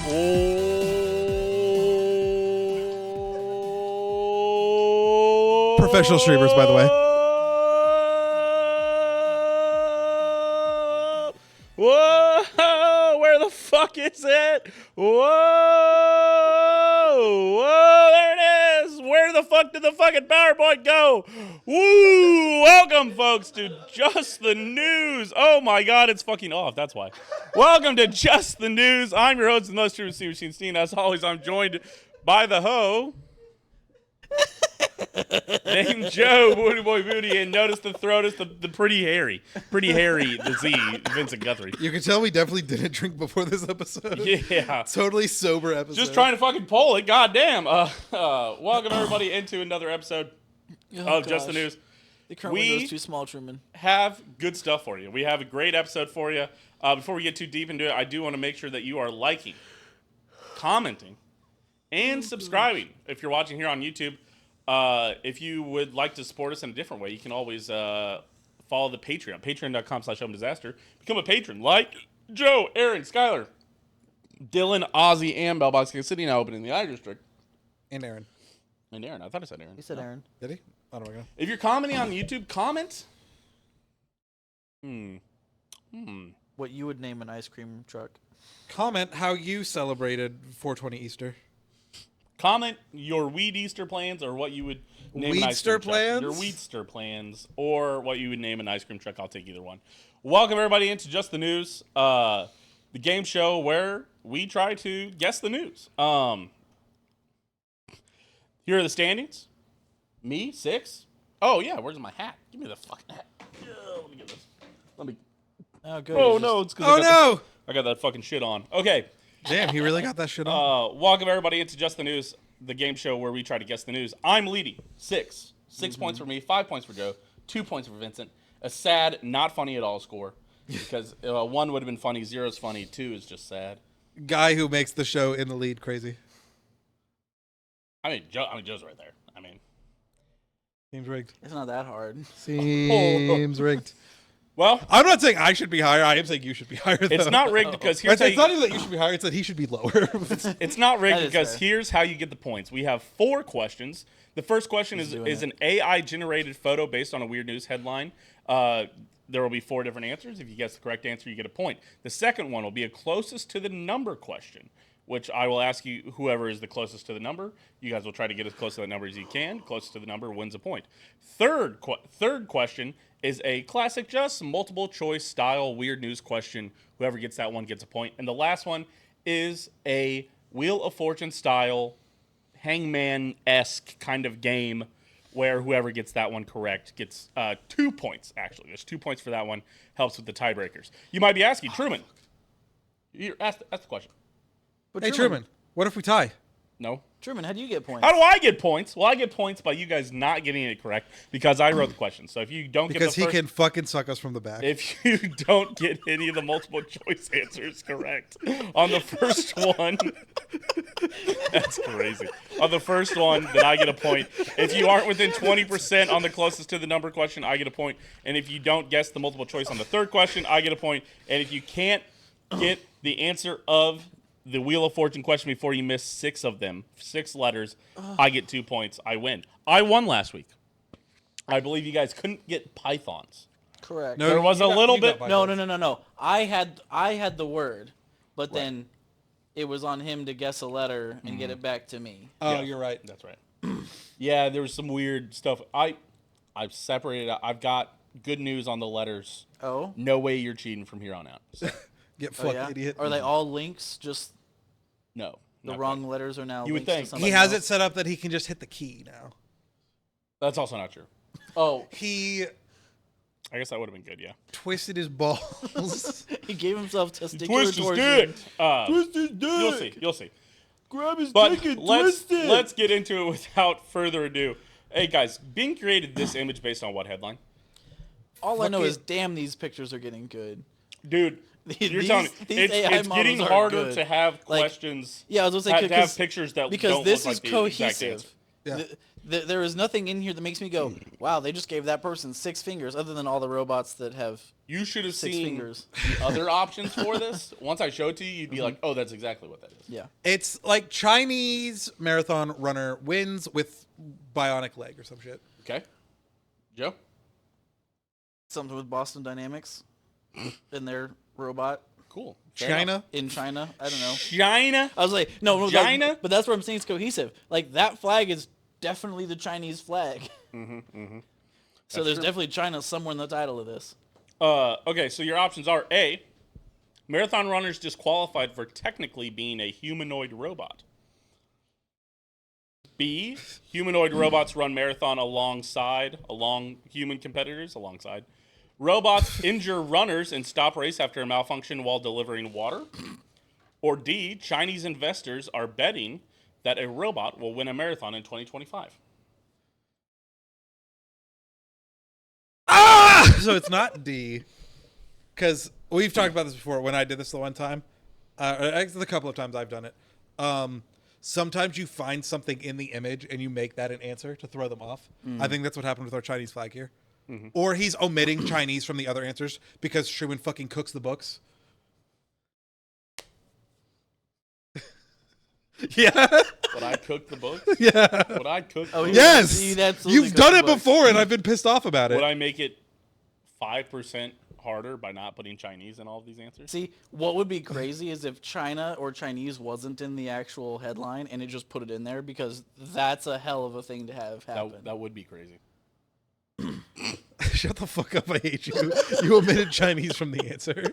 Oh. Professional streamers, by the way. Whoa! Where the fuck is it? Whoa! Whoa! There it is! Where the fuck did the fucking PowerPoint go? Woo! Welcome, folks, to Just the News. Oh my God, it's fucking off. That's why. Welcome to Just the News. I'm your host, the most true Steve Machine Steen. As always, I'm joined by the hoe. Named Joe Booty Boy Booty, and notice the throat is the pretty hairy, the Z, Vincent Guthrie. You can tell we definitely didn't drink before this episode. Yeah, Totally sober episode. just trying to fucking pull it. Goddamn. Welcome everybody into another episode of Just the News. The current window is too small, Truman. Have good stuff for you. We have a great episode for you. Before we get too deep into it, I do want to make sure that you are liking, commenting, and subscribing. If you're watching here on YouTube. If you would like to support us in a different way, you can always follow the Patreon, patreon.com/homedisaster. Become a patron like Joe, Aaron, Skylar, Dylan, Ozzy, and Bellbox City now opening the I District. And Aaron. And Aaron. I thought I said Aaron. You said Aaron. Did he? I don't know. If you're commenting on YouTube, comment. What you would name an ice cream truck. Comment how you celebrated 420 Easter. Comment your weed Easter plans or what you would name an ice cream Weedster plans? truck. Your Weedster plans or what you would name an ice cream truck. I'll take either one. Welcome everybody into Just the News, the game show where we try to guess the news. Here are the standings. Me, 6. Oh yeah, where's my hat? Give me the fucking hat. Yeah, let me get this. Let me. Oh, good. Oh no, it's because I got that fucking shit on. Okay. Damn, he really got that shit on. Welcome everybody into Just the News, the game show where we try to guess the news. I'm leading 6 points for me, 5 points for Joe, 2 points for Vincent. A sad, not funny at all score because 1 would have been funny, 0 is funny, 2 is just sad. Guy who makes the show in the lead crazy. Joe's right there. Seems rigged. It's not that hard. Seems rigged. Well, I'm not saying I should be higher. I am saying you should be higher. Though. It's not rigged because here's it's not even that you should be higher. It's that he should be lower. It's not rigged because fair. here's how you get the points. We have 4 questions. The first question is an AI-generated photo based on a weird news headline. There will be 4 different answers. If you guess the correct answer, you get a point. The second one will be a closest to the number question, which I will ask you, whoever is the closest to the number. You guys will try to get as close to that number as you can. Closest to the number wins a point. Third question is a classic, just multiple choice style weird news question. Whoever gets that one gets a point. And the last one is a Wheel of Fortune style, hangman-esque kind of game where whoever gets that one correct gets 2 points, actually. There's 2 points for that one. Helps with the tiebreakers. You might be asking, Truman, ask the question. But Hey, Truman, what if we tie? No. Truman, how do you get points? How do I get points? Well, I get points by you guys not getting it correct because I wrote the question. So if you don't get the first... Because he can fucking suck us from the back. If you don't get any of the multiple choice answers correct on the first one... That's crazy. On the first one, then I get a point. If you aren't within 20% on the closest to the number question, I get a point. And if you don't guess the multiple choice on the third question, I get a point. And if you can't get the answer of the Wheel of Fortune question before you miss 6 of them, 6 letters, I get 2 points. I win. I won last week. I believe you guys couldn't get pythons. Correct. There was a little bit. No. I had the word, but then it was on him to guess a letter and get it back to me. Oh, Yeah. you're right. That's right. Yeah, there was some weird stuff. I've separated out. I've got good news on the letters. Oh? No way you're cheating from here on out. So, Get Oh, fucked, yeah? idiot. Are they all links? Just no. the not wrong quite. letters are now You would links to think. somebody He has else? it set up that he can just hit the key now. That's also not true. Oh, He I guess that would have been good, yeah. twisted his balls. He gave himself testicular Twist his torsion. dick. Twist his dick. You'll see. Grab his But dick and let's twist it. let's get into it without further ado. Hey guys, Bing created this image based on what headline? All I know Fucking- is, damn, these pictures are getting good. Dude, you're telling me these AI it's getting models are harder good. to have Like, questions. Yeah, I was gonna say to have pictures that because don't this look is like the exact cohesive. answer. Yeah. There is nothing in here that makes me go, wow, they just gave that person 6 fingers, other than all the robots that have You should have 6 seen fingers. the other options for this. Once I showed it to you, you'd be like, oh, that's exactly what that is. Yeah. It's like Chinese marathon runner wins with bionic leg or some shit. Okay. Joe? Something with Boston Dynamics in their robot. Cool. Fair China? enough. In China. I don't know. China? I was like, no, China? like, but that's what I'm saying. It's cohesive. Like, that flag is definitely the Chinese flag. So there's definitely China somewhere in the title of this. Okay, so your options are A, marathon runners disqualified for technically being a humanoid robot. B, humanoid robots run marathon along human competitors, alongside. Robots injure runners and stop race after a malfunction while delivering water. Or D, Chinese investors are betting that a robot will win a marathon in 2025. So it's not D, because we've talked about this before. When I did this the one time, actually the couple of times I've done it. Sometimes you find something in the image and you make that an answer to throw them off. I think that's what happened with our Chinese flag here. Or he's omitting Chinese from the other answers because Truman fucking cooks the books. Yeah. Would I cook the books? Yeah. Would I cook Oh, the yeah. books? Yes. You'd absolutely You've cook done the it books. before and I've been pissed off about it. Would I make it 5% harder by not putting Chinese in all of these answers? See, what would be crazy is if China or Chinese wasn't in the actual headline and it just put it in there, because that's a hell of a thing to have happen. That would be crazy. Shut the fuck up, I hate you. You omitted Chinese from the answer.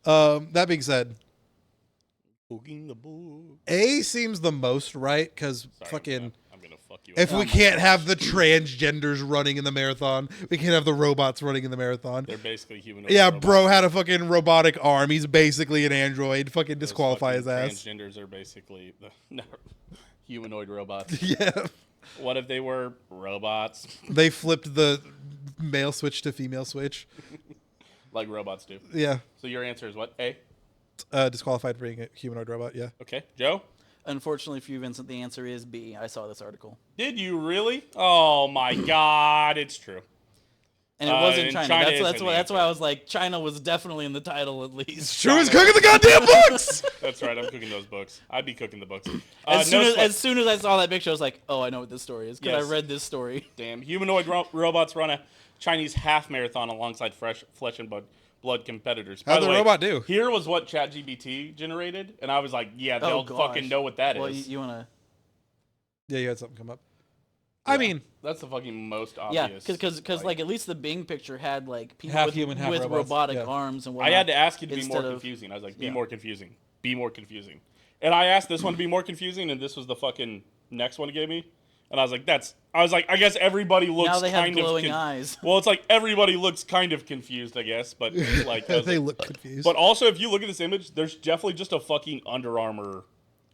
That being said, Cooking the book. A seems the most right because fucking... I'm gonna fuck you If up. we can't have the transgenders running in the marathon, we can't have the robots running in the marathon. They're basically humanoid Yeah, robots. bro had a fucking robotic arm. He's basically an android. Fucking Those disqualify fucking his ass. Transgenders are basically the humanoid robots. Yeah. What if they were robots? They flipped the male switch to female switch. Like robots do. Yeah. So your answer is what? A? Disqualified for being a humanoid robot, yeah. Okay. Joe? Unfortunately for you, Vincent, the answer is B. I saw this article. Did you really? Oh my god, it's true. And it was in and China. China is That's in why the I was like, China was definitely in the title at least. Truman's cooking the goddamn books! That's right, I'm cooking those books. I'd be cooking the books. As soon as I saw that picture, I was like, oh, I know what this story is, because Yes. I read this story. Damn. Humanoid robots run a Chinese half marathon alongside flesh and blood competitors. By How'd the the way, robot do? Here was what ChatGPT generated, and I was like, yeah, they'll fucking know what that is. Well, you want to... Yeah, you had something come up. I mean, that's the fucking most Yeah, obvious. because like at least the Bing picture had like people Half with, human, half with robots, robotic yeah. arms and I whatnot. had to ask you to be instead more of- confusing. I was like, be yeah. more confusing. Be more confusing. And I asked this one to be more confusing, and this was the fucking next one it gave me. And I was like, I guess everybody looks Now they have kind of glowing eyes. Well, it's like everybody looks kind of confused, I guess, but like I was they like- look confused. But also, if you look at this image, there's definitely just a fucking Under Armour.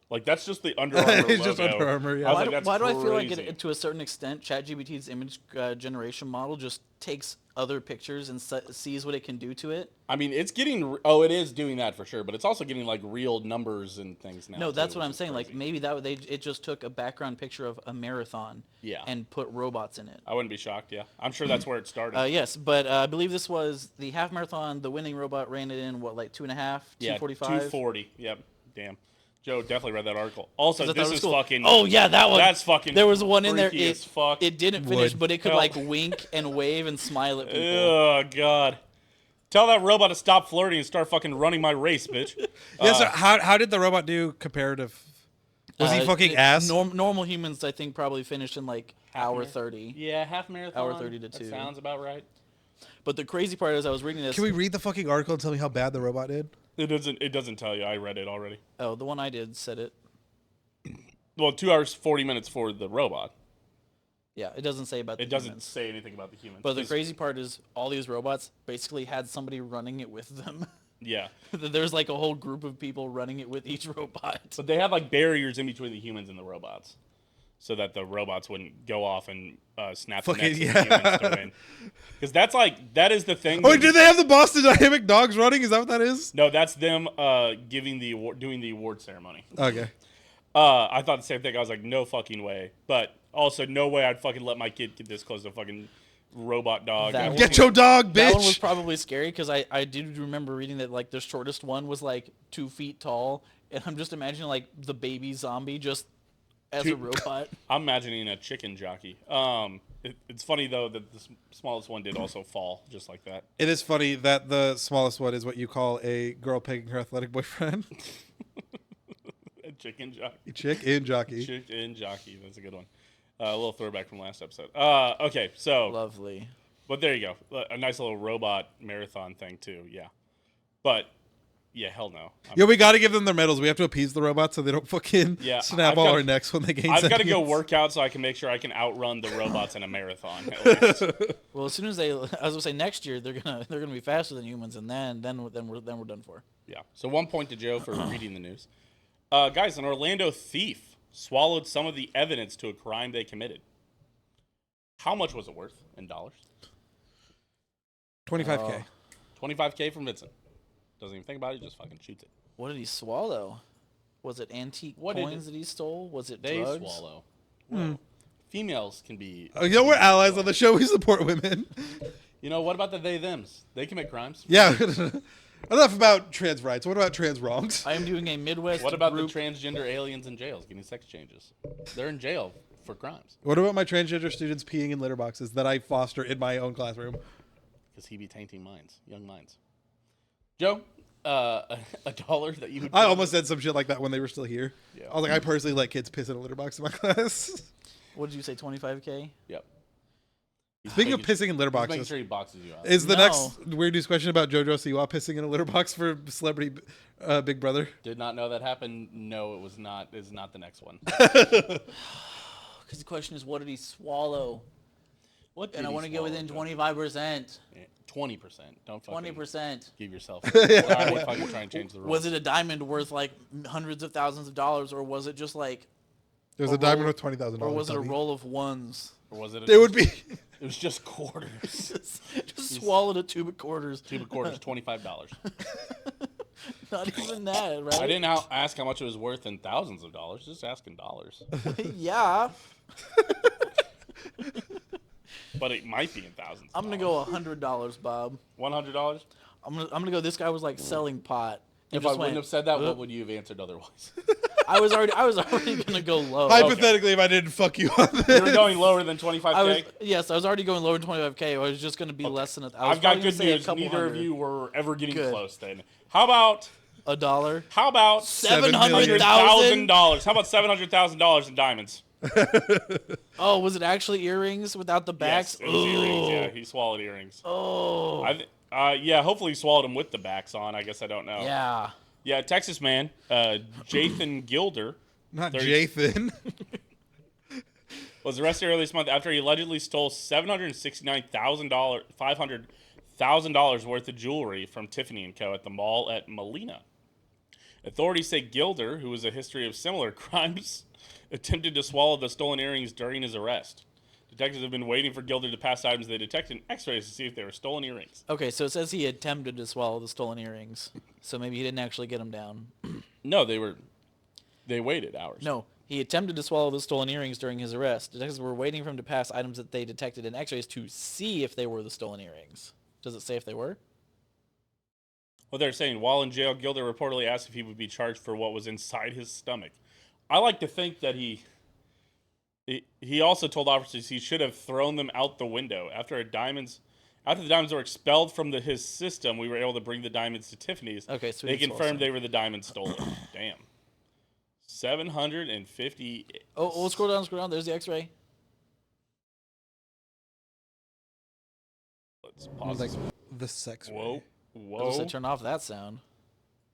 Like that's just the Under Armour It's logo. just Under Armour, yeah. I was Why, like, do, that's why do I feel like crazy. to a certain extent, ChatGPT's image generation model just takes other pictures and sees what it can do to it? I mean, it's getting. Oh, it is doing that for sure, but it's also getting like real numbers and things now. No, that's too, what which I'm is saying. Like crazy. maybe it just took a background picture of a marathon, Yeah. and put robots in it. I wouldn't be shocked. Yeah, I'm sure that's where it started. Yes, but I believe this was the half marathon. The winning robot ran it in what, like 2.5, Yeah, 2:45. 2:40. Yep. Damn. Joe definitely read that article. Also, 'Cause I thought this it was is cool. fucking. Oh yeah, that one. That's fucking. There was one in there. freaky as fuck. It didn't finish, Would. but it could Hell. like wink and wave and smile at people. Oh god. Tell that robot to stop flirting and start fucking running my race, bitch. Yeah, so how did the robot do comparative? Was he fucking ass? Normal humans, I think, probably finished in like hour marathon. 30. Yeah, half marathon. Hour 30 to That 2. sounds about right. But the crazy part is, I was reading this. Can we read the fucking article and tell me how bad the robot did? It doesn't tell you. I read it already. Oh, the one I did said it. Well, 2 hours 40 minutes for the robot. Yeah, it doesn't say about the It doesn't humans. say anything about the humans. But the It's- crazy part is, all these robots basically had somebody running it with them. Yeah. There's like a whole group of people running it with each robot. But they had like barriers in between the humans and the robots, so that the robots wouldn't go off and snap the Fucking necks of the humans to win. Because that is the thing. Oh, that- did they have the Boston Dynamic dogs running? Is that what that is? No, that's them doing the award ceremony. Okay. I thought the same thing. I was like, no fucking way. But also, no way I'd fucking let my kid get this close to a fucking robot dog. Get your dog, bitch. That one was probably scary because I did remember reading that like the shortest one was like 2 feet tall, and I'm just imagining like the baby zombie just as a robot. I'm imagining a chicken jockey. It's funny though that the smallest one did also fall just like that. It is funny that the smallest one is what you call a girl pegging her athletic boyfriend. A chicken jockey. Chicken jockey. Chicken jockey. That's a good one. A little throwback from last episode. Okay, so Lovely. But there you go. A nice little robot marathon thing too. Yeah, but yeah, hell no. Yo, we got to give them their medals. We have to appease the robots so they don't fucking snap all our necks when they gain I've got to go sentience. work out so I can make sure I can outrun the robots in a marathon. At least. Well, as soon as I was gonna say next year they're gonna be faster than humans, and then we're done for. Yeah. So 1 point to Joe for reading the news. Guys, an Orlando thief swallowed some of the evidence to a crime they committed. How much was it worth in dollars? $25K. $25K from Vincent. Doesn't even think about it, just fucking shoots it. What did he swallow? Was it antique coins that he stole? Was it They drugs? swallow. Well, females can be... You know, we're allies on the show. We support women. You know, what about the they-thems? They commit crimes. Yeah. Enough about trans rights. What about trans wrongs? I am doing a Midwest What about group. the transgender aliens in jails getting sex changes? They're in jail for crimes. What about my transgender students peeing in litter boxes that I foster in my own classroom? Because he be tainting minds, young minds. Joe, a dollar that you would... I almost said some shit like that when they were still here. Yeah. I was like, I personally let kids piss in a litter box in my class. What did you say? 25K. Yep. Speaking of pissing in litter He's making boxes, sure he boxes you out. is the No. next weird news question about JoJo Siwa pissing in a litter box for Celebrity Big Brother? Did not know that happened. No, it was not. Is not the next one. Because the question is, what did he swallow? What? Did And I he want to get swallow, within Joe? 25%. 20%. Don't fucking 20%. give yourself. I would fucking try and change the rules. Was it a diamond worth like hundreds of thousands of dollars, or was it just like, There was a diamond with $20,000. or was it a roll of ones? Or was it? It would be. It was just quarters. Just swallowed a tube of quarters. Tube of quarters, $25. Not even that, right? I didn't ask how much it was worth in thousands of dollars. Just asking dollars. Yeah. But it might be in thousands. I'm gonna go $100, Bob. $100. I'm gonna go. This guy was like selling pot. He If I just wouldn't went, have said that, "Ugh." what would you have answered otherwise? I was already gonna go low. Hypothetically, if I didn't fuck you on this. You were going lower than 25K. I was already going lower than 25K. I was just gonna be less than I've got good news. Neither of you were ever getting close. Then how about $1? how about $700,000. $700,000? How about $700,000 in diamonds? Oh, was it actually earrings without the backs? Yes, it was earrings. Yeah, he swallowed earrings. Oh. Yeah, hopefully he swallowed them with the backs on. I guess I don't know. Yeah. Yeah, Texas man, Jathan Gilder, Not 30 Jathan. was arrested earlier this month after he allegedly stole $500,000 worth of jewelry from Tiffany & Co. at the mall at Molina. Authorities say Gilder, who has a history of similar crimes, attempted to swallow the stolen earrings during his arrest. Detectives have been waiting for Gilder to pass items they detected in x-rays to see if they were stolen earrings. Okay, so it says he attempted to swallow the stolen earrings. So maybe he didn't actually get them down. No, they waited hours. No, he attempted to swallow the stolen earrings during his arrest. Detectives were waiting for him to pass items that they detected in x-rays to see if they were the stolen earrings. Does it say if they were? Well, they're saying while in jail, Gilder reportedly asked if he would be charged for what was inside his stomach. I like to think that he also told officers he should have thrown them out the window. After the diamonds were expelled from his system, we were able to bring the diamonds to Tiffany's. Okay, so they confirmed they were the diamonds stolen. Damn. 750. Oh, scroll down. There's the x-ray. Let's pause. Like this. the sex. Whoa. I'll just say turn off that sound.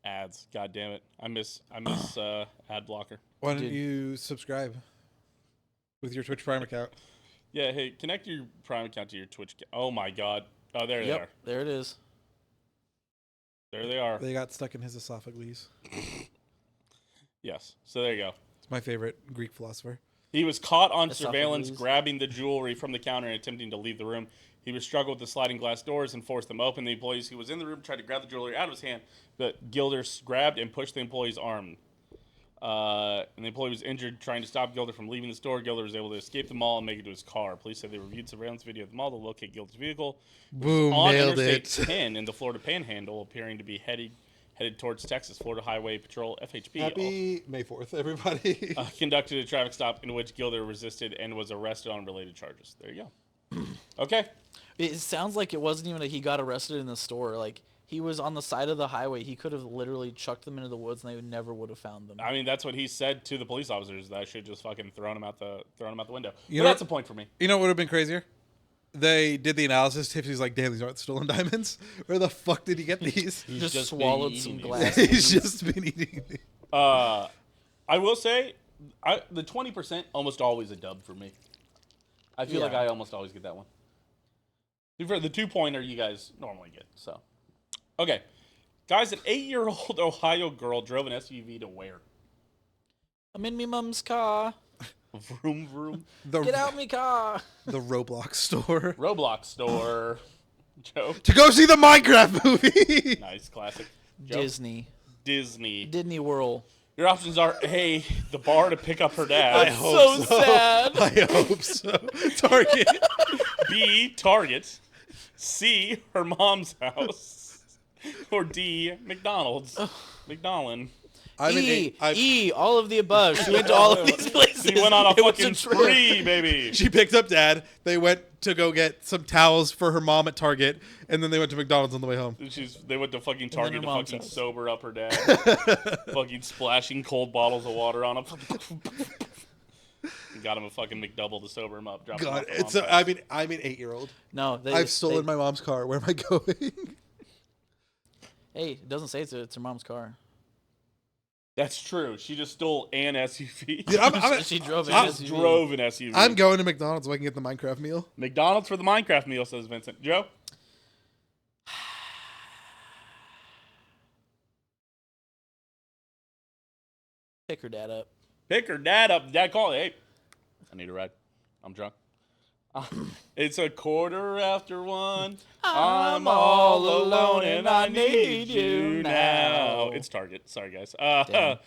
Ads. God damn it. I miss ad blocker. Why don't Dude. you subscribe with your Twitch Prime account? Yeah, hey, connect your Prime account to your Twitch. Oh my God. Oh, there they are. There it is. There they are. They got stuck in his esophagus. Yes. So there you go. It's my favorite Greek philosopher. He was caught on Esophagus. surveillance grabbing the jewelry from the counter and attempting to leave the room. He was struggled with the sliding glass doors and forced them open. The employees who was in the room tried to grab the jewelry out of his hand, but Gilder grabbed and pushed the employee's arm. And the employee was injured trying to stop Gilder from leaving the store. Gilder was able to escape the mall and make it to his car. Police said they reviewed surveillance video of the mall to locate Gilder's vehicle, which Boom, was on nailed Interstate it. 10 in the Florida Panhandle, appearing to be headed towards Texas. Florida Highway Patrol (FHP) Happy May 4th, everybody. conducted a traffic stop in which Gilder resisted and was arrested on related charges. There you go. Okay. It sounds like it wasn't even that he got arrested in the store. Like, he was on the side of the highway. He could have literally chucked them into the woods, and they never would have found them. I mean, that's what he said to the police officers. That I should just fucking thrown him out the window. You But know- that's a point for me. You know what would have been crazier? They did the analysis. Tiffany's like, damn, these aren't stolen diamonds. Where the fuck did he get these? He's just been swallowed eating some these. glass. He's just been eating these. I will say, the 20% almost always a dub for me. I feel like Yeah. I almost always get that one. For the 2-pointer, you guys normally get. So, okay, guys, an 8-year-old Ohio girl drove an SUV to where? I'm in me mum's car. Vroom vroom. Get out me car. The Roblox store. Roblox store. Joe. To go see the Minecraft movie. Nice classic. Joe. Disney. Disney. Whirl. Your options are A, the bar to pick up her dad. I hope So so. sad. I hope so. Target. B, Target. C, her mom's house. Or D, McDonald's. McDonald's. E, all of the above. She went to all of these places. She went on a It was fucking trip. spree, baby. She picked up dad. They went to go get some towels for her mom at Target, and then they went to McDonald's on the way home. They went to fucking then Target her to mom's fucking house. sober up her dad. Fucking splashing cold bottles of water on him. Got him a fucking McDouble to sober him up. Dropped him God, off at it's mom's a, house. I'm an 8-year-old. No, I've stolen my mom's car. Where am I going? Hey, it doesn't say it's her mom's car. That's true. She just stole an SUV. Dude, She drove an She I'm- just SUV. drove an SUV. I'm going to McDonald's so I can get the Minecraft meal. McDonald's for the Minecraft meal, says Vincent. Joe? Pick her dad up. Pick her dad up. Dad called. Hey, I need a ride. I'm drunk. It's 1:15. I'm all alone and I need you now. It's Target. Sorry, guys. Damn.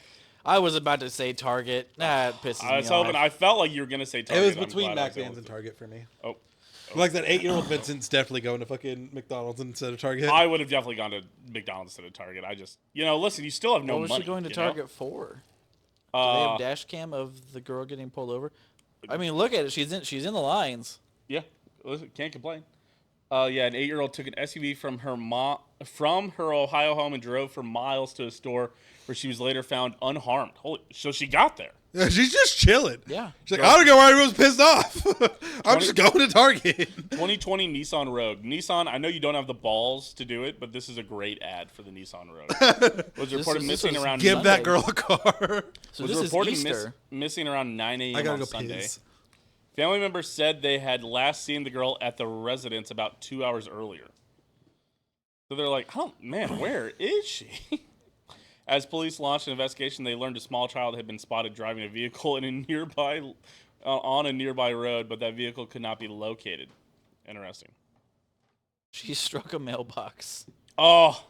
I was about to say Target. That pisses me off. I was hoping. I felt like you were gonna say It Target. was I'm between glad I Mac was Vans and able to. Target for me. Oh, Like that 8-year-old Vincent's definitely going to fucking McDonald's instead of Target. I would have definitely gone to McDonald's instead of Target. I just, listen, you still have no What was money. she going to you know? Target for? Do they have dash cam of the girl getting pulled over? I mean, look at it. She's in the lines. Yeah, listen, can't complain. Yeah, an 8-year-old took an SUV from her Ohio home and drove for miles to a store where she was later found unharmed. So she got there. Yeah, she's just chilling. Yeah. She's like, I don't know why everyone's pissed off. I'm just going to Target. 2020 Nissan Rogue. Nissan, I know you don't have the balls to do it, but this is a great ad for the Nissan Rogue. Was reported this missing was around Give that Sunday. girl a car. So was this is reported Easter. missing around 9 a.m. I gotta on go Sunday. piss. Family members said they had last seen the girl at the residence about 2 hours earlier. So they're like, oh, man, where is she? As police launched an investigation, they learned a small child had been spotted driving a vehicle on a nearby road, but that vehicle could not be located. Interesting. She struck a mailbox. Oh,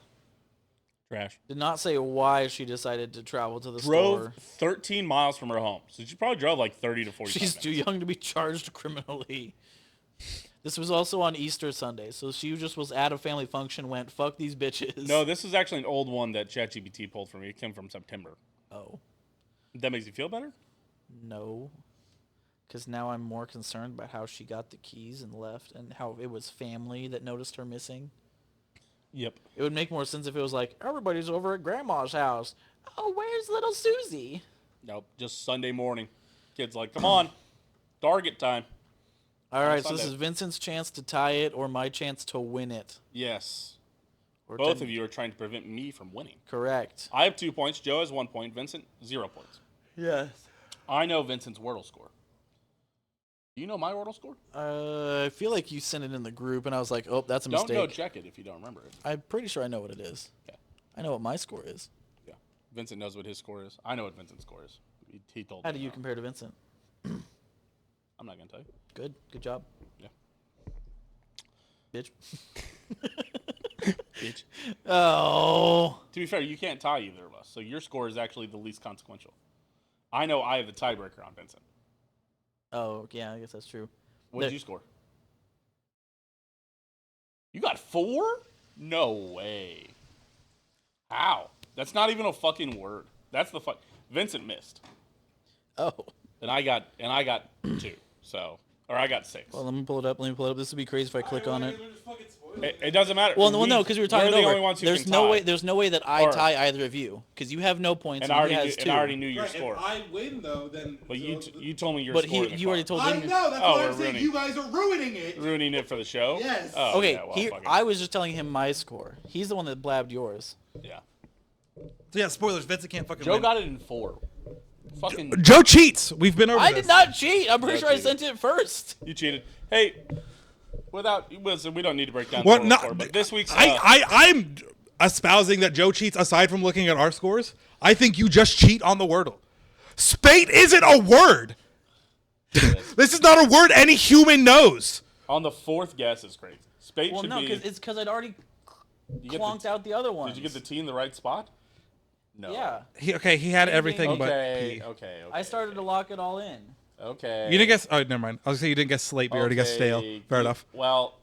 trash. Did not say why she decided to travel to the Drove store. 13 miles from her home. So she probably drove like 30 to 45 She's minutes. too young to be charged criminally. This was also on Easter Sunday, so she just was at a family function, went, fuck these bitches. No, this is actually an old one that ChatGPT pulled from me. It came from September. Oh, That makes you feel better? no. Because now I'm more concerned about how she got the keys and left and how it was family that noticed her missing. Yep. It would make more sense if it was like, everybody's over at Grandma's house. Oh, where's little Susie? Nope. Just Sunday morning. Kid's like, come on. Target time. All right, so this Sunday. is Vincent's chance to tie it or my chance to win it. Yes. Or Both to- of you are trying to prevent me from winning. Correct. I have 2 points. Joe has 1 point. Vincent, 0 points. Yes. I know Vincent's Wordle score. Do you know my Wordle score? I feel like you sent it in the group, and I was like, oh, that's a Don't mistake. go check it if you don't remember it. I'm pretty sure I know what it is. Okay. I know what my score is. Yeah. Vincent knows what his score is. I know what Vincent's score is. He told How me. do you compare to Vincent? I'm not going to tell you. Good. Good job. Yeah. Bitch. Bitch. Oh. To be fair, you can't tie either of us. So your score is actually the least consequential. I know I have the tiebreaker on Vincent. Oh, yeah, I guess that's true. What did you score? You got 4? No way. How? That's not even a fucking word. That's the fuck. Vincent missed. Oh. And I got 2. So, or I got 6. Well, let me pull it up. This would be crazy if I click on it. It doesn't matter. Well, no, because we were talking we're the over. only ones who There's can no tie. way. There's no way that I tie either of you because you have no points And he has 2. And I already knew your score. If I win though, then. But you told me your But score. you already told I him. know. That's Oh, why we're I'm saying ruining- you guys are ruining it. Ruining it for the show. Yes. Oh, Okay, yeah, well, fucking- I was just telling him my score. He's the one that blabbed yours. Yeah. So yeah, spoilers. Vincent can't fucking Joe win. got it in 4. Fucking. Joe cheats. We've been over I this. did not cheat. I'm pretty Joe sure I cheated. sent it first. You cheated. Hey, listen, we don't need to break down What? the No, score, but this week's. I'm espousing that Joe cheats aside from looking at our scores. I think you just cheat on the Wordle. Spate isn't a word. This is not a word any human knows. on the 4th guess is crazy. Spate Well, should no, be. because I'd already You get clonked the- out the other one. Did you get the T in the right spot? No. Yeah. He had everything but Okay. P. Okay. I started to lock it all in. Okay. You didn't guess. Oh, never mind. I was gonna say you didn't guess slate. But you already guessed stale. Fair enough. Well.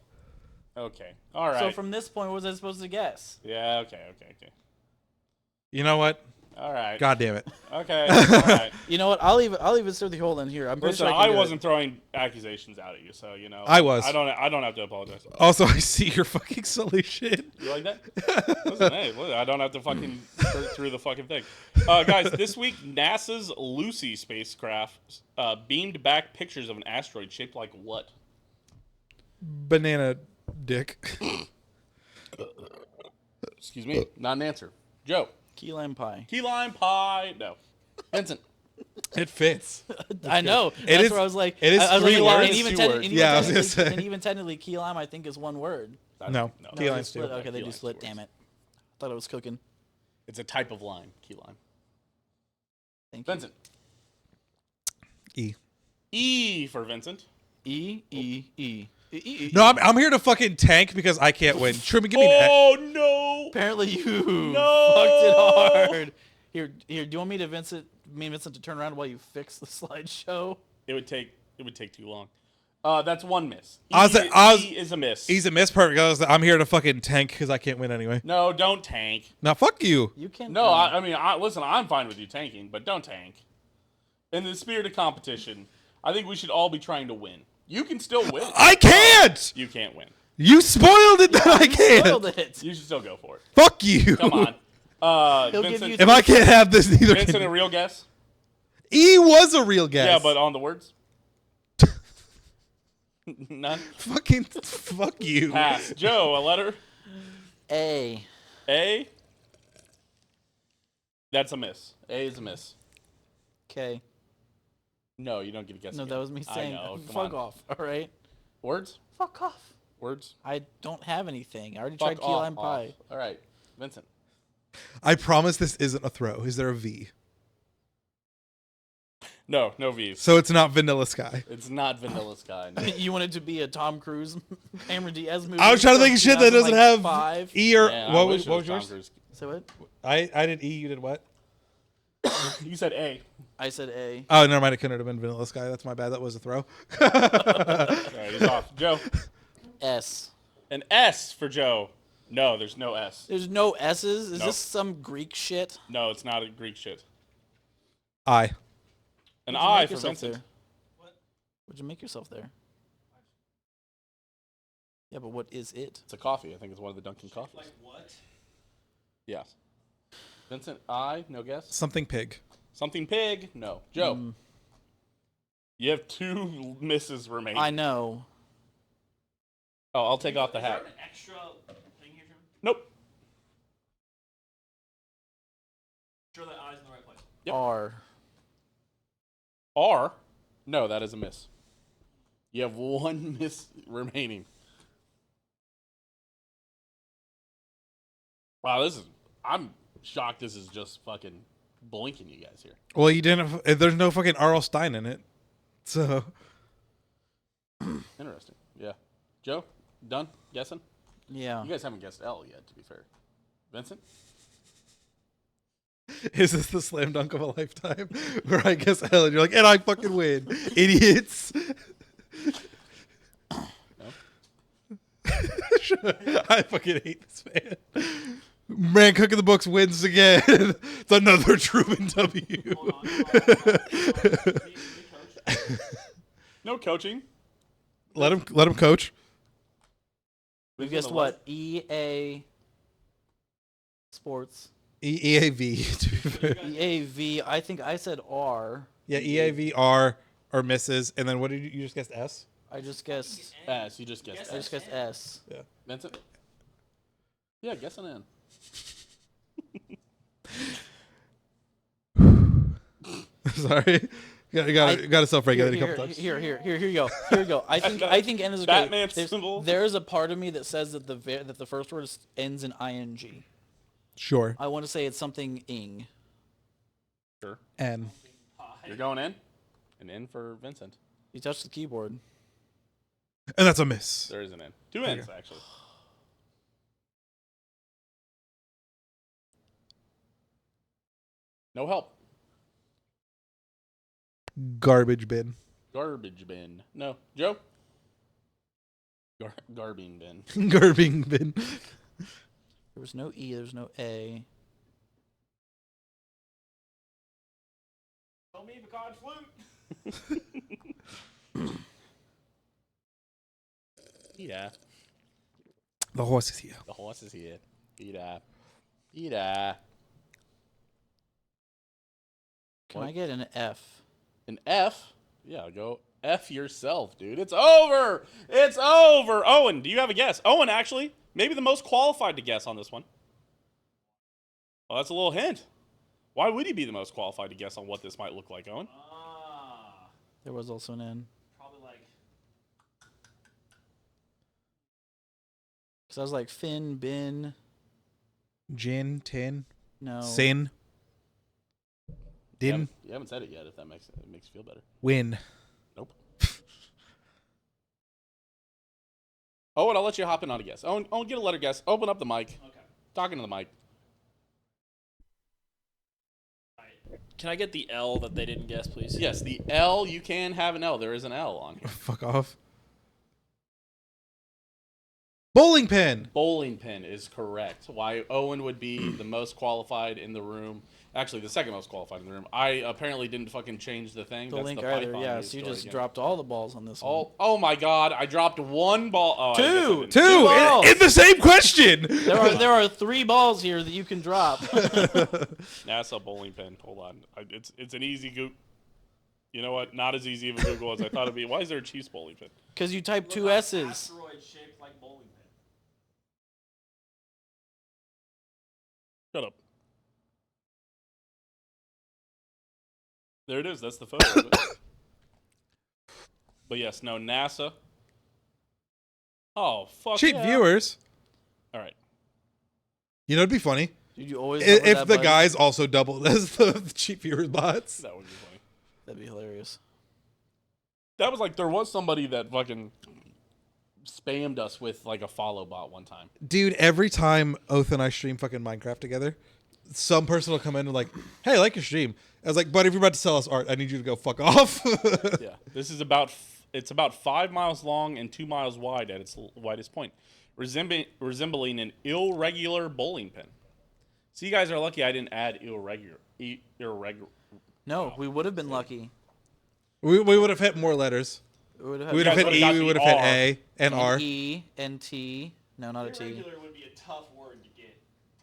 Okay. All right. So from this point, what was I supposed to guess? Yeah. Okay. You know what? All right. God damn it. Okay. All right. You know what? I'll leave it through the whole in here. I'm pretty Listen, sure I can do wasn't it. throwing accusations out at you, so I was. I don't have to apologize. Also, I see your fucking solution. You like that? Listen, hey, look, I don't have to fucking search through the fucking thing. Guys, this week NASA's Lucy spacecraft beamed back pictures of an asteroid shaped like what? Banana dick. Excuse me. Not an answer. Joe. Key lime pie. Key lime pie. No. Vincent. It fits. I know. It That's is- where I was like, it is I was 3 like, words. And even, 2 words. Yeah, I was gonna say. and even technically, key lime I think is one word. No. No. Key they lime's split. too. Okay, they Key do lime's split. 2 Damn words. it. Thought I was cooking. It's a type of lime. Key lime. Thank you. Vincent. E. E for Vincent. E. No, I'm here to fucking tank because I can't win. Truman, give me an Oh no! Apparently you No! fucked it hard. Here. Do you want me and Vincent to turn around while you fix the slideshow? It would take too long. That's 1 miss. E is a miss. E's a miss. Perfect. I'm here to fucking tank because I can't win anyway. No, don't tank. Now, fuck you. You can. No, I mean, listen, I'm fine with you tanking, but don't tank. In the spirit of competition, I think we should all be trying to win. You can still win. I can't. You can't win. You spoiled it that I can't. spoiled it. You should still go for it. Fuck you. Come on. He'll give Vincent, you If I can't have this, neither Vincent, can a you. real guess? E was a real guess. Yeah, but on the words? None? fucking fuck you. Pass. Joe, a letter? A. A? That's a miss. A is a miss. K. No, you don't get a guess No, again. that was me saying. I know. Come Fuck on. off. All right. Words? Fuck off. Words? I don't have anything. I already Fuck tried key off, lime pie. All right. Vincent. I promise this isn't a throw. Is there a V? No, no V's. So it's not Vanilla Sky. It's not Vanilla Sky. No. You wanted to be a Tom Cruise, Cameron Diaz movie. I was trying to think of shit that doesn't have 2005. E or Man, I what wish was it what was Tom yours? Cruise. Say what? I did E. You did what? You said A. I said A. Oh, never mind. It couldn't have been Vanilla Sky. That's my bad. That was a throw. All right, he's off. Joe. S. An S for Joe. No, there's no S. There's no S's. Is Nope. this some Greek shit? No, it's not a Greek shit. I. An What'd you I make for yourself Vincent. there? What'd you make yourself there? Yeah, but what is it? It's a coffee. I think it's one of the Dunkin' coffees. Like what? Yes. Vincent, I, no guess. Something pig. Something pig? No. Joe. You have 2 misses remaining. I know. Oh, I'll take off the Is there hat. an extra thing here, Jim? Nope. Sure that I's in the right place. Yep. R. R? No, that is a miss. You have 1 miss remaining. Wow, I'm shocked this is just fucking blinking you guys here. Well, you didn't. There's no fucking R.L. Stein in it. So. Interesting. Yeah. Joe, done guessing? Yeah. You guys haven't guessed L yet, to be fair. Vincent? Is this the slam dunk of a lifetime? Where I guess L and you're like, and I fucking win. Idiots. I fucking hate this man. Man, Cooking the Books wins again. It's another Truman W. Hold on. We coach. No coaching. Let him coach. We've guessed what? EA Sports. EAV. To be fair. EAV. I think I said R. Yeah, EAV R or misses, and then what did you just guess? S. I just guessed. S. You just guessed. I just guessed S. Yeah. Vincent. Yeah, guess an N. Sorry. You got to self-regulate a couple times. Here you go. Here you go. I think N is okay. Batman symbol. There's a part of me that says that the first word ends in ing. Sure. I want to say it's something ing. Sure. N. You're going in? An N for Vincent. You touched the keyboard. And that's a miss. There is an N. Two N's, actually. No help. Garbage bin. Garbage bin. No. Joe? Garbing bin. Garbing bin. There was no E. There was no A. Tell me the cod flute. Yeah. The horse is here. The horse is here. Ida. Ida. Can I get an F? An F? Yeah, go F yourself, dude. It's over. It's over. Owen, do you have a guess? Owen, actually, maybe the most qualified to guess on this one. Well, that's a little hint. Why would he be the most qualified to guess on what this might look like, Owen? There was also an N. Probably like. Because I was like fin, bin. Gin, tin, No. sin, din, You haven't said it yet, if that makes you feel better. win. Nope. Owen, I'll let you hop in on a guess. Owen, get a letter guess. Open up the mic. Okay. Talking to the mic. Can I get the L that they didn't guess, please? Yes, the L, you can have an L. There is an L on here. Fuck off. Bowling pin. Bowling pin is correct. Why Owen would be the most qualified in the room. Actually, the second most qualified in the room. I apparently didn't fucking change the thing. The That's link the either. Python Yeah, news so you story just again. dropped all the balls on this one. Oh my God! I dropped one ball. Oh, I guess I Two. didn't. Two balls. in the same question. There are 3 balls here that you can drop. NASA bowling pin. Hold on. It's an easy Google. You know what? Not as easy of a Google as I thought it'd be. Why is there a Chiefs bowling pin? Because you type Look 2 like an S's. asteroid shaped like bowling pin. Shut up. There it is. That's the photo of it. But yes, no, NASA. Oh, fuck Cheap yeah. viewers. All right. You know, it'd be funny Did you always have if that the button? guys also doubled as the cheap viewers bots. That would be funny. That'd be hilarious. That was like, there was somebody that fucking spammed us with like a follow bot one time. Dude, every time Oath and I stream fucking Minecraft together, some person will come in and like, hey, I like your stream. I was like, but if you're about to sell us art, I need you to go fuck off. Yeah. This is about, it's about 5 miles long and 2 miles wide at its widest point, resembling an irregular bowling pin. So you guys are lucky I didn't add irregular. No, we would have been lucky. we would have hit more letters. We would We have would guys have hit would've E, got we the would have hit R. A and R. E and T. No, not a T. Irregular would be a tough word to get.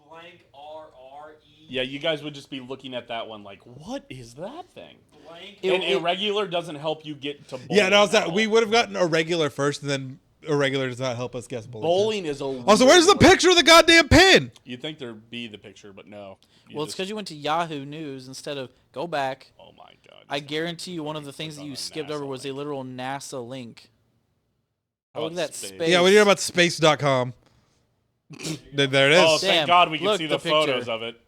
Blank R-R-E. Yeah, you guys would just be looking at that one like, what is that thing? Blank. It- And irregular doesn't help you get to bowling. Yeah, no, it's at that all. we would have gotten irregular first, and then irregular does not help us guess bowling. Bowling is a Also, where's the picture of the goddamn pin? You'd think there'd be the picture, but no. Well, it's because you went to Yahoo News instead of go back. Oh my God. I guarantee you one of the things that on you a skipped NASA over was a link. literal NASA link. How Look at about that space? space. Yeah, what do you know about space.com? There it is. Oh, Damn, thank God we can look, see the the photos picture. of it.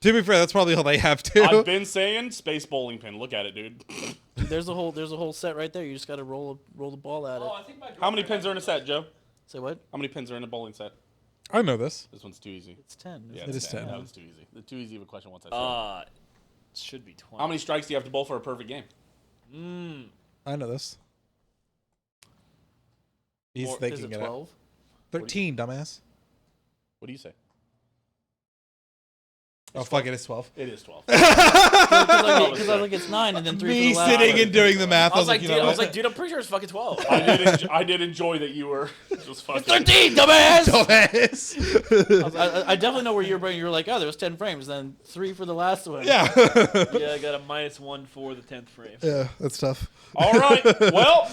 To be fair, that's probably all they have too. I've been saying space bowling pin. Look at it, dude. Dude, there's a whole set right there. You just got to roll the ball at it. Oh, I think my How many girlfriend pins are in a has set, Joe? Say what? How many pins are in a bowling set? I know this. This one's too easy. It's 10. Yeah, It it's is 10. That was too easy. The too easy of a question once I said. Should be 20. How many strikes do you have to bowl for a perfect game? I know this. He's Is thinking it it out. 12? 13, dumbass. What do you say? Oh, fuck it, it's 12. It is 12. Because I was like, it's 9, and then 3 Me for the last sitting one. and doing the math. I was like, you dude, know what? I'm pretty sure it's fucking 12. I did enjoy that you were just fucking. 13, dumbass! Dumbass. I definitely know where you're bringing. You're like, oh, there was 10 frames, then 3 for the last one. Yeah. Yeah, I got a -1 for the 10th frame. Yeah, that's tough. All right. Well,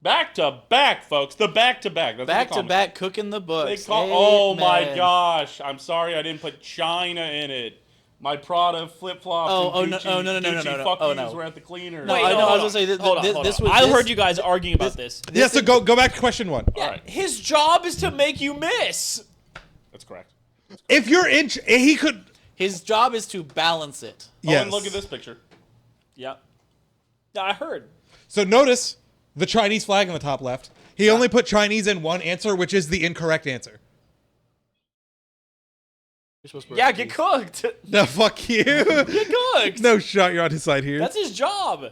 back to back, folks. The back to back. That's what Back they call to me. back cooking the They books. call. Oh my Amen. gosh! I'm sorry I didn't put China in it. My Prada flip flops. Oh, and no, Gucci, oh, no, no, no, Gucci no, no. fuck Oh, yous no. were at the cleaner. No, Wait, I know. no, I was hold gonna say on, hold on, this hold was. on. I this- heard you guys arguing about this. Yeah, so go back to question 1. All right. His job is to make you miss. That's correct. If you're he could. His job is to balance it. Oh, Yes. and look at this picture. Yeah. I heard. So notice the Chinese flag in the top left. He only put Chinese in one answer, which is the incorrect answer. You're supposed to Yeah, get cooked. No, fuck you. Get cooked. No shot, you're on his side here. That's his job.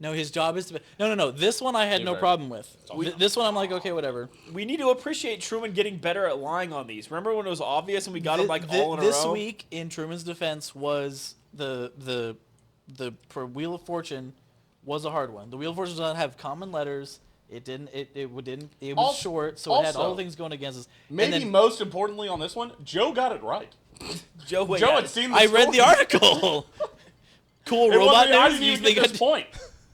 No, his job is to. No. This one I had no right. problem with. This one I'm like, okay, whatever. We need to appreciate Truman getting better at lying on these. Remember when it was obvious and we got him like all in a row? This week, in Truman's defense, was the Wheel of Fortune was a hard one. The Wheel of Fortune does not have common letters. It didn't. It was Also- short, so it had all also, the things going against us. Maybe and then, most importantly on this one, Joe got it right. Joe, wait, Joe yeah. had seen the I read the story. article. Cool It robot wasn't, I news. didn't You even think get this point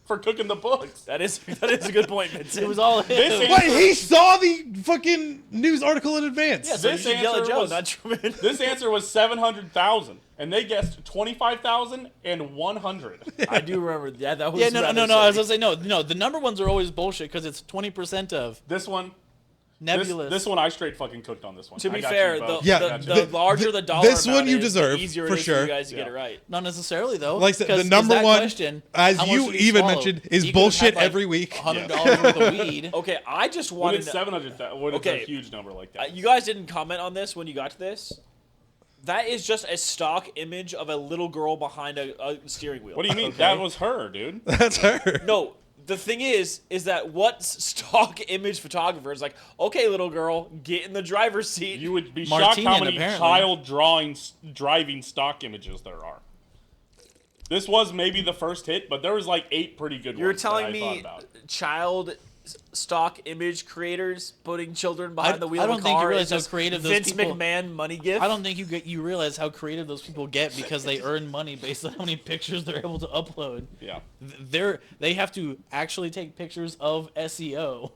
for cooking the books. That is a good point, Vincent. it was all him. This Wait, he saw the fucking news article in advance. yeah, so this you should yell at answer Joe, was- not Truman. This answer was 700,000, and they guessed 25,000 and 100. I do remember. Yeah, that was. Yeah, no. rather I was silly. gonna say no. The number ones are always bullshit because it's 20% of This one, nebulous. this one, I straight fucking cooked on this one. To I be got fair, you both. Yeah, I got you. the larger the dollar this amount one you is, deserve, the easier for it is for sure. you guys to get Yeah. it right. Not necessarily though. Like I said, the 'cause number that one, question, as how much you did he even swallow? mentioned, is He could have bullshit had, like, every week. $100 worth of weed. Okay, I just When wanted it's to. 700,000, when it's Okay. a huge number like that. You guys didn't comment on this when you got to this. That is just a stock image of a little girl behind a steering wheel. What do you mean? Okay? That was her, dude. That's her. No, the thing is that what stock image photographer is like, okay, little girl, get in the driver's seat. You would be shocked how Martinian, many apparently. child driving stock images there are. This was maybe the first hit, but there was like 8 pretty good You're ones that telling I thought me about. child stock image creators putting children behind the wheel I of a don't think you car realize is how just creative those Vince people- McMahon money gift? I don't think you realize how creative those people get because they earn money based on how many pictures they're able to upload. Yeah. They have to actually take pictures of SEO.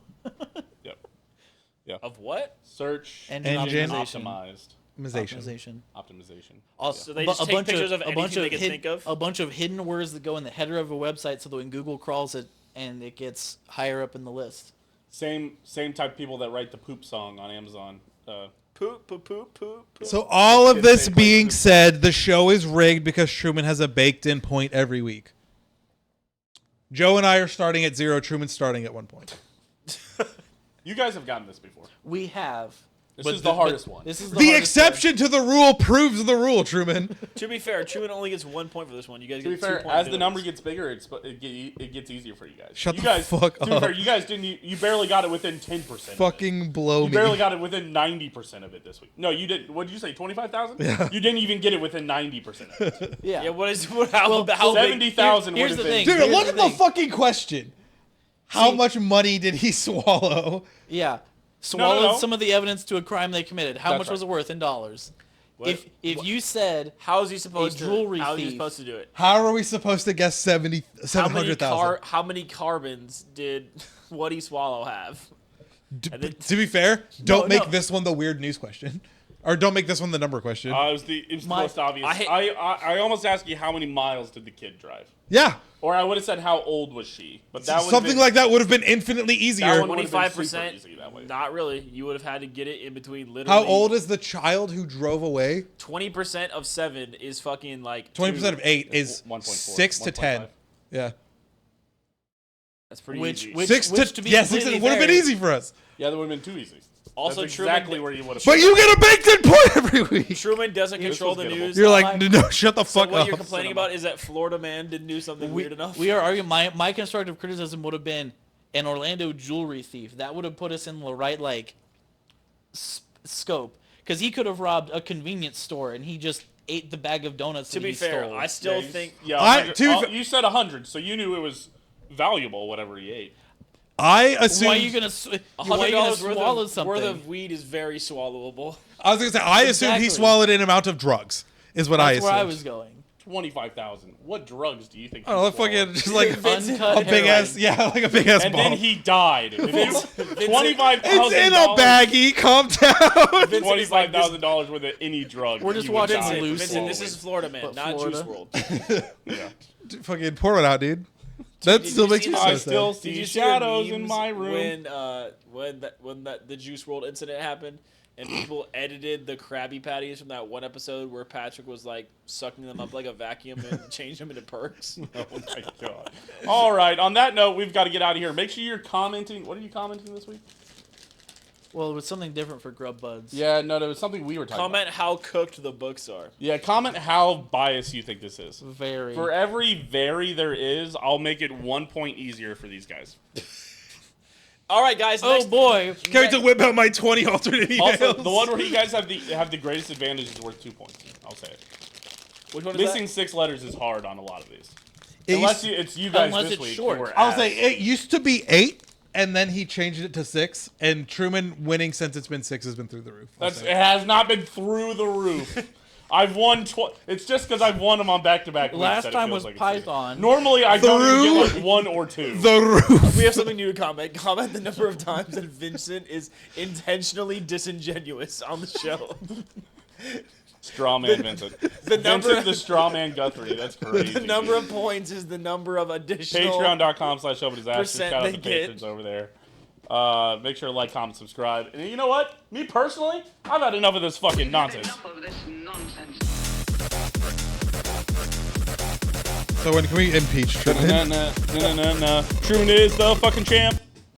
Yep. Of what? Search Engine optimization. optimized Optimization. optimization. Also, So they just take pictures of anything they can think of? A bunch of hidden words that go in the header of a website so that when Google crawls it and it gets higher up in the list. Same type of people that write the poop song on Amazon. Poop, poop, poop, poop, poop. So all of It's this fake being places. said, the show is rigged because Truman has a baked-in point every week. Joe and I are starting at 0. Truman's starting at 1 point. You guys have gotten this before. We have. This is the hardest one. This is The hardest one. exception to the rule proves the rule, Truman. To be fair, Truman only gets 1 point for this one. You guys To be get 2 fair, points. as the doing number this. gets bigger, it gets easier for you guys. Shut you the guys, fuck to be up. fair, you guys didn't. You barely got it within 10%. Fucking blow You me. barely got it within 90% of it this week. No, you didn't. What did you say? 25,000? Yeah. You didn't even get it within 90% of it. Yeah. Yeah, what is how Well, how big? 70,000 would here's have the been. thing. Dude, Here's look the at the thing. fucking question. How See- much money did he swallow? Yeah. Swallowed no. some of the evidence to a crime they committed. How That's much was right. it worth in dollars? What? If you said How is he supposed to? jewelry How is he thief. supposed to do it? How are we supposed to guess How many 700,000? how many carbons did What He Swallow have? And then- To be fair, don't No, make no. this one the weird news question. Or don't make this one the number question. It was the My- most obvious. I I almost asked you how many miles did the kid drive, yeah. or I would have said how old was she, but that Something like that would have been infinitely easier. one- would've been super 25%. easy that way. Not really. You would have had to get it in between literally. How old is the child who drove away? 20% of 7 is fucking like 20% of 8 is 1.4, 6 to 10. 1.5. Yeah. That's pretty which easy. which 6 which to, to be yeah, 6 completely would have been fair- easy for us. Yeah, that would have been too easy. Also, That's Truman, exactly where you would have. But you get a baked-in point every week. Truman doesn't control the was gettable. news. You're like, no, shut the so fuck what up. you're complaining about is that Florida man didn't do something weird enough. We are arguing. My constructive criticism would have been an Orlando jewelry thief. That would have put us in the right scope, because he could have robbed a convenience store and he just ate the bag of donuts. To that be he fair, stole. I still think. Yeah, I- 100 to be you said 100, so you knew it was valuable, whatever he ate. I assume. Why are you gonna $100 swallow worth something? of weed is very swallowable. I was gonna say. I assumed he Exactly. swallowed an amount of drugs. Is what I That's assumed. where I was going. 25,000. What drugs do you think? I don't know. he swallowed? Fucking just like Uncut a big ass. Yeah, like a big ass And ball. then he died. $25,000. It's in a baggie. Calm down. Vincent is like this- $25,000 worth of any drug. We're just you would watching die Lucy. from Vincent, this is Florida man, But not Florida. Juice WRLD. Yeah. Fucking pour it out, dude. That did still you makes see me the- so I sad. still Did see you see the shadows in memes my room. when the Juice WRLD incident happened and people edited the Krabby Patties from that one episode where Patrick was like sucking them up like a vacuum and changed them into perks? Oh my god. All right. On that note, we've got to get out of here. Make sure you're commenting. What are you commenting this week? Well, it was something different for Grub Buds. Yeah, no, there was something we were talking Comment about. how cooked the books are. Yeah, comment how biased you think this is. Very. For every very there is, I'll make it 1 point easier for these guys. All right, guys. Oh next- boy. Can't wait to whip out my 20 alternate emails. Also, the one where you guys have the greatest advantage is worth 2 points. I'll say it. Which one is Missing that? 6 letters is hard on a lot of these. It Unless used- it's you guys Unless this it's week. short. Who were I'll ass. say it used to be 8, and then he changed it to 6. And Truman winning since it's been 6 has been through the roof. I'll That's say it has not been through the roof. I've won. It's just because I've won them on back-to-back. weeks Last that it time feels was like it's Python. easy. Normally, I don't even Through get like 1 or 2. the roof. We have something new to comment. Comment the number of times that Vincent is intentionally disingenuous on the show. Strawman Vincent. The number Vincent the Strawman Guthrie. That's crazy. the number dude. of points is the number of additional. Patreon.com/OpenDisaster. percent Shout out they to get. patrons over there. Make sure to like, comment, subscribe. And you know what? Me personally, I've had enough of this fucking nonsense. Enough of this nonsense. So when can we impeach Truman? Truman is the fucking champ.